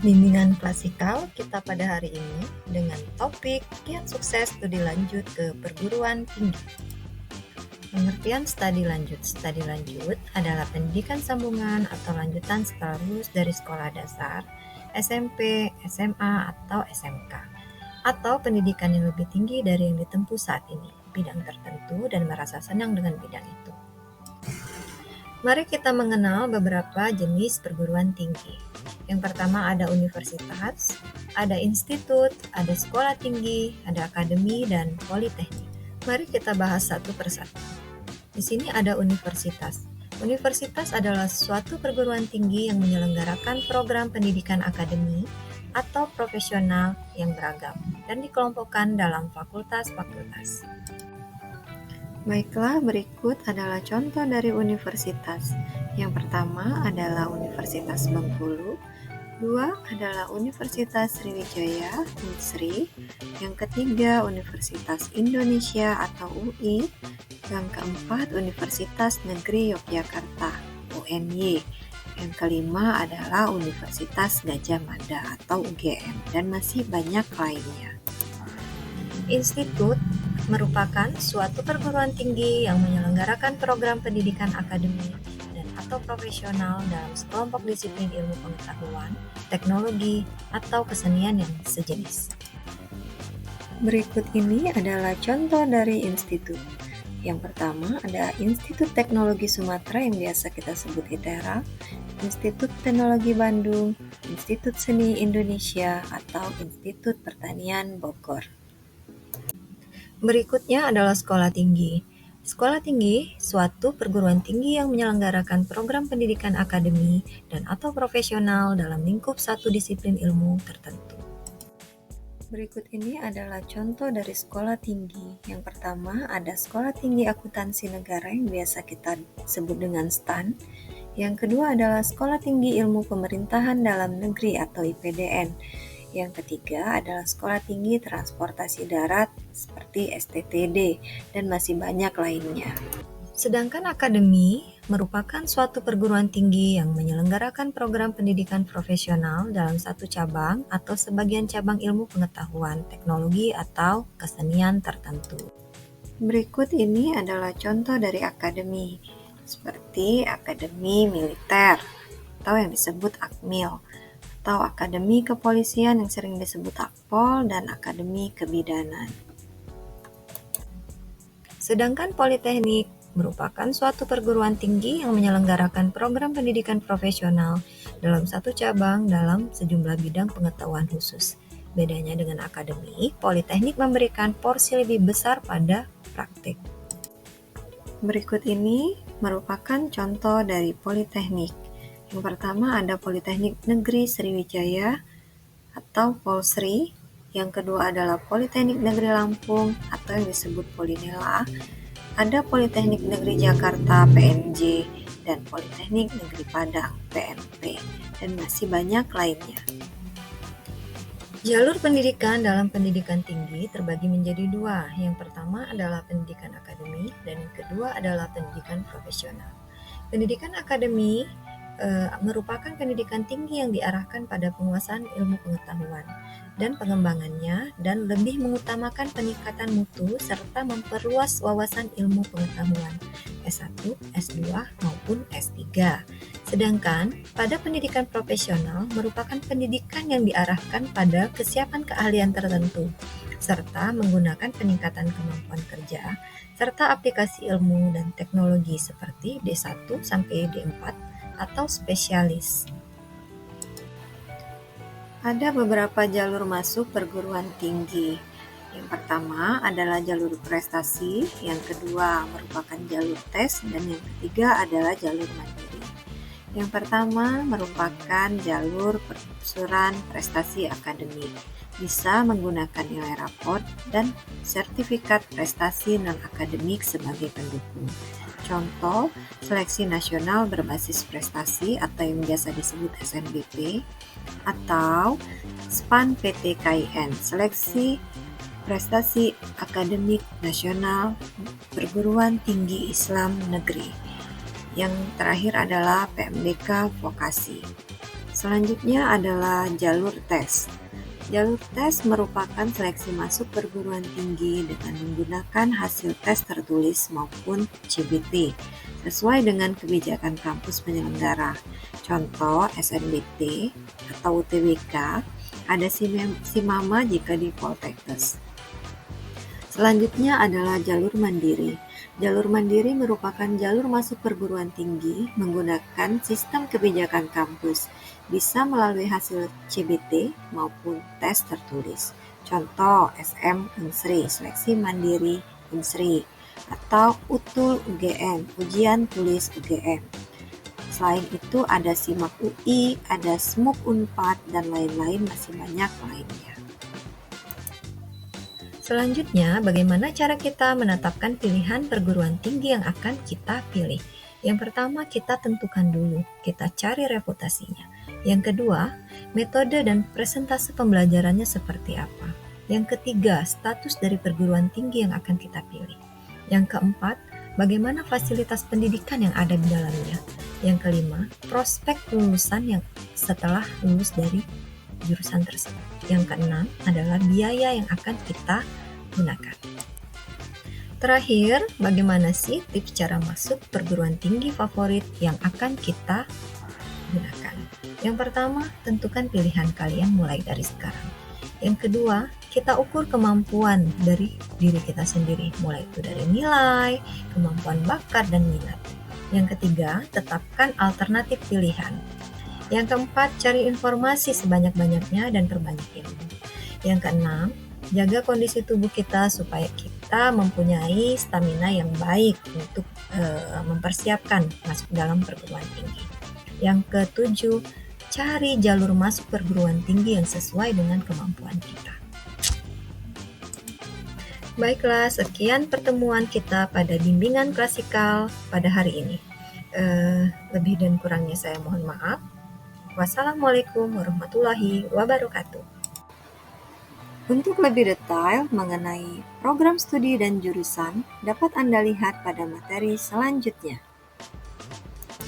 Bimbingan klasikal kita pada hari ini dengan topik kiat sukses studi lanjut ke perguruan tinggi. Pengertian studi lanjut. Studi lanjut adalah pendidikan sambungan atau lanjutan setelah lulus dari sekolah dasar, SMP, SMA, atau SMK, atau pendidikan yang lebih tinggi dari yang ditempuh saat ini, bidang tertentu, dan merasa senang dengan bidang itu. Mari kita mengenal beberapa jenis perguruan tinggi. Yang pertama ada universitas, ada institut, ada sekolah tinggi, ada akademi, dan politeknik. Mari kita bahas satu persatu. Di sini ada universitas. Universitas adalah suatu perguruan tinggi yang menyelenggarakan program pendidikan akademi atau profesional yang beragam dan dikelompokkan dalam fakultas-fakultas. Baiklah, berikut adalah contoh dari universitas. Yang pertama adalah Universitas Bengkulu, dua adalah Universitas Sriwijaya Unsri, yang ketiga Universitas Indonesia atau UI, yang keempat Universitas Negeri Yogyakarta UNY, yang kelima adalah Universitas Gadjah Mada atau UGM, dan masih banyak lainnya. Institut merupakan suatu perguruan tinggi yang menyelenggarakan program pendidikan akademik dan atau profesional dalam sekelompok disiplin ilmu pengetahuan, teknologi, atau kesenian yang sejenis. Berikut ini adalah contoh dari institut. Yang pertama ada Institut Teknologi Sumatera yang biasa kita sebut ITERA, Institut Teknologi Bandung, Institut Seni Indonesia, atau Institut Pertanian Bogor. Berikutnya adalah sekolah tinggi. Sekolah tinggi, suatu perguruan tinggi yang menyelenggarakan program pendidikan akademi dan atau profesional dalam lingkup satu disiplin ilmu tertentu. Berikut ini adalah contoh dari sekolah tinggi. Yang pertama ada Sekolah Tinggi Akuntansi Negara yang biasa kita sebut dengan STAN. Yang kedua adalah Sekolah Tinggi Ilmu Pemerintahan Dalam Negeri atau IPDN. Yang ketiga adalah Sekolah Tinggi Transportasi Darat seperti STTD dan masih banyak lainnya. Sedangkan akademi merupakan suatu perguruan tinggi yang menyelenggarakan program pendidikan profesional dalam satu cabang atau sebagian cabang ilmu pengetahuan, teknologi, atau kesenian tertentu. Berikut ini adalah contoh dari akademi, seperti Akademi Militer atau yang disebut Akmil, atau Akademi Kepolisian yang sering disebut Akpol, dan Akademi Kebidanan. Sedangkan Politeknik merupakan suatu perguruan tinggi yang menyelenggarakan program pendidikan profesional dalam satu cabang dalam sejumlah bidang pengetahuan khusus. Bedanya dengan akademi, Politeknik memberikan porsi lebih besar pada praktik. Berikut ini merupakan contoh dari Politeknik. Yang pertama ada Politeknik Negeri Sriwijaya atau Polsri. Yang kedua adalah Politeknik Negeri Lampung atau yang disebut Polinela. Ada Politeknik Negeri Jakarta PNJ dan Politeknik Negeri Padang PNP, dan masih banyak lainnya. Jalur pendidikan dalam pendidikan tinggi terbagi menjadi dua. Yang pertama adalah pendidikan akademik dan yang kedua adalah pendidikan profesional. Pendidikan akademik merupakan pendidikan tinggi yang diarahkan pada penguasaan ilmu pengetahuan dan pengembangannya dan lebih mengutamakan peningkatan mutu serta memperluas wawasan ilmu pengetahuan S1, S2 maupun S3. Sedangkan pada pendidikan profesional merupakan pendidikan yang diarahkan pada kesiapan keahlian tertentu serta menggunakan peningkatan kemampuan kerja serta aplikasi ilmu dan teknologi seperti D1 sampai D4 atau spesialis. Ada beberapa jalur masuk perguruan tinggi. Yang pertama adalah jalur prestasi, yang kedua merupakan jalur tes, dan yang ketiga adalah jalur mandiri. Yang pertama merupakan jalur penelusuran prestasi akademik. Bisa menggunakan nilai raport dan sertifikat prestasi non-akademik sebagai pendukung. Contoh, seleksi nasional berbasis prestasi atau yang biasa disebut SNBP, atau SPAN PTKIN, seleksi prestasi akademik nasional perguruan tinggi Islam negeri. Yang terakhir adalah PMDK Vokasi, Selanjutnya adalah jalur tes. Jalur tes merupakan seleksi masuk perguruan tinggi dengan menggunakan hasil tes tertulis maupun CBT sesuai dengan kebijakan kampus penyelenggara. Contoh SNBT atau UTBK, ada SIMAMA jika di Poltekkes. Selanjutnya adalah jalur mandiri. Jalur mandiri merupakan jalur masuk perguruan tinggi menggunakan sistem kebijakan kampus, bisa melalui hasil CBT maupun tes tertulis. Contoh SM Unsri, seleksi mandiri Unsri, atau UTUL UGM, ujian tulis UGM. Selain itu ada SIMAK UI, ada SMUK Unpad, dan lain-lain, masih banyak lainnya. Selanjutnya, bagaimana cara kita menetapkan pilihan perguruan tinggi yang akan kita pilih? Yang pertama, kita tentukan dulu, kita cari reputasinya. Yang kedua, metode dan presentase pembelajarannya seperti apa. Yang ketiga, status dari perguruan tinggi yang akan kita pilih. Yang keempat, bagaimana fasilitas pendidikan yang ada di dalamnya. Yang kelima, prospek kelulusan yang setelah lulus dari jurusan tersebut. Yang keenam adalah biaya yang akan kita gunakan. Terakhir, bagaimana sih tips cara masuk perguruan tinggi favorit yang akan kita gunakan? Yang pertama, tentukan pilihan kalian mulai dari sekarang. Yang kedua, kita ukur kemampuan dari diri kita sendiri, mulai itu dari nilai, kemampuan bakat, dan minat. Yang ketiga, tetapkan alternatif pilihan. Yang keempat, cari informasi sebanyak-banyaknya dan perbanyak ilmu. Yang keenam, jaga kondisi tubuh kita supaya kita mempunyai stamina yang baik untuk mempersiapkan masuk dalam perguruan tinggi. Yang ketujuh, cari jalur masuk perguruan tinggi yang sesuai dengan kemampuan kita. Baiklah, sekian pertemuan kita pada bimbingan klasikal pada hari ini. Lebih dan kurangnya saya mohon maaf. Wassalamualaikum warahmatullahi wabarakatuh. Untuk lebih detail mengenai program studi dan jurusan, dapat Anda lihat pada materi selanjutnya.